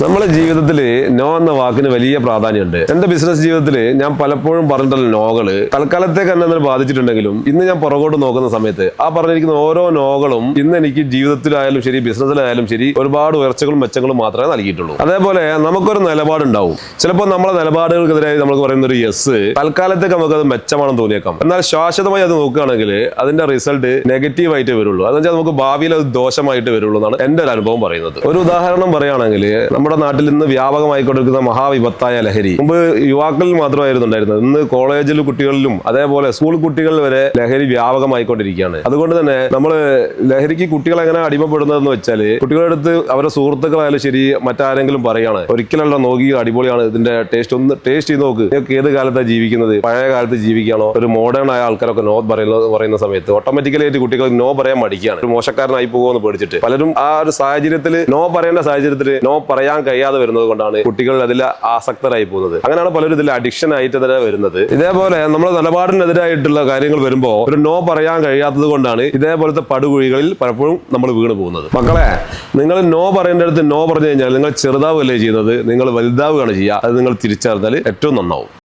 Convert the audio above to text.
നമ്മുടെ ജീവിതത്തിൽ നോ എന്ന വാക്കിന് വലിയ പ്രാധാന്യമുണ്ട്. എന്റെ ബിസിനസ് ജീവിതത്തിൽ ഞാൻ പലപ്പോഴും പറഞ്ഞിട്ടുള്ള നോകള് തൽക്കാലത്തേക്ക് എന്നെ ബാധിച്ചിട്ടുണ്ടെങ്കിലും ഇന്ന് ഞാൻ പുറകോട്ട് നോക്കുന്ന സമയത്ത് ആ പറഞ്ഞിരിക്കുന്ന ഓരോ നോകളും ഇന്ന് എനിക്ക് ജീവിതത്തിലായാലും ശരി ബിസിനസ്സിലായാലും ശരി ഒരുപാട് ഉയർച്ചകളും മെച്ചങ്ങളും മാത്രമേ നൽകിയിട്ടുള്ളൂ. അതേപോലെ നമുക്കൊരു നിലപാടുണ്ടാവും. ചിലപ്പോൾ നമ്മളെ നിലപാടുകൾക്കെതിരെ നമുക്ക് പറയുന്ന ഒരു യെസ് തൽക്കാലത്തേക്ക് നമുക്കത് മെച്ചമാണെന്ന് തോന്നിയേക്കാം. എന്നാൽ ശാശ്വതമായി അത് നോക്കുകയാണെങ്കിൽ അതിന്റെ റിസൾട്ട് നെഗറ്റീവ് ആയിട്ട് വരുള്ളൂ. അതെന്ന് വെച്ചാൽ നമുക്ക് ഭാവിയിൽ അത് ദോഷമായിട്ട് വരുള്ളൂ എന്നാണ് എന്റെ ഒരു അനുഭവം പറയുന്നത്. ഒരു ഉദാഹരണം പറയുകയാണെങ്കിൽ നമ്മുടെ നാട്ടിൽ ഇന്ന് വ്യാപകമായിക്കൊണ്ടിരിക്കുന്ന മഹാവിപത്തായ ലഹരി മുമ്പ് യുവാക്കളിൽ മാത്രമായിരുന്നു ഉണ്ടായിരുന്നത്. ഇന്ന് കോളേജിൽ കുട്ടികളിലും അതേപോലെ സ്കൂൾ കുട്ടികളിൽ വരെ ലഹരി വ്യാപകമായിക്കൊണ്ടിരിക്കുകയാണ്. അതുകൊണ്ട് തന്നെ നമ്മൾ ലഹരിക്ക് കുട്ടികൾ എങ്ങനെ അടിമപ്പെടുന്നതെന്ന് വെച്ചാൽ കുട്ടികളുടെ അടുത്ത് അവരുടെ സുഹൃത്തുക്കളായാലും ശരി മറ്റാരെങ്കിലും പറയാണ് ഒരിക്കലല്ല നോക്കി അടിപൊളിയാണ് ഇതിന്റെ ടേസ്റ്റ്, ഒന്ന് ടേസ്റ്റ് ചെയ്ത് നോക്ക്, നിങ്ങൾക്ക് ഏത് കാലത്താണ് ജീവിക്കുന്നത്, പഴയ കാലത്ത് ജീവിക്കുകയാണോ? ഒരു മോഡേൺ ആയ ആൾക്കാരൊക്കെ നോ പറയുന്ന സമയത്ത് ഓട്ടോമാറ്റിക്കലി ആയിട്ട് കുട്ടികൾ നോ പറയാൻ മടിക്കുകയാണ്. ഒരു മോശക്കാരനായി പോകുമെന്ന് പേടിച്ചിട്ട് പലരും ആ ഒരു സാഹചര്യത്തിൽ നോ പറയേണ്ട സാഹചര്യത്തിൽ നോ പറയാൻ കഴിയാതെ വരുന്നത് കൊണ്ടാണ് കുട്ടികൾ അതിൽ ആസക്തരായി പോകുന്നത്. അങ്ങനെയാണ് പലരും ഇതിൽ അഡിക്ഷൻ ആയിട്ട് തന്നെ വരുന്നത്. ഇതേപോലെ നമ്മുടെ നിലപാടിനെതിരായിട്ടുള്ള കാര്യങ്ങൾ വരുമ്പോൾ ഒരു നോ പറയാൻ കഴിയാത്തത് കൊണ്ടാണ് ഇതേപോലത്തെ പടുകുഴികളിൽ പലപ്പോഴും നമ്മൾ വീണ് പോകുന്നത്. മക്കളെ, നിങ്ങൾ നോ പറയേണ്ടടുത്ത് നോ പറഞ്ഞു കഴിഞ്ഞാൽ നിങ്ങൾ ചെറുതാവുകയല്ലേ ചെയ്യുന്നത്, നിങ്ങൾ വലുതാവുകയാണ് ചെയ്യുക. അത് നിങ്ങൾ തിരിച്ചറിഞ്ഞാൽ ഏറ്റവും നന്നാവും.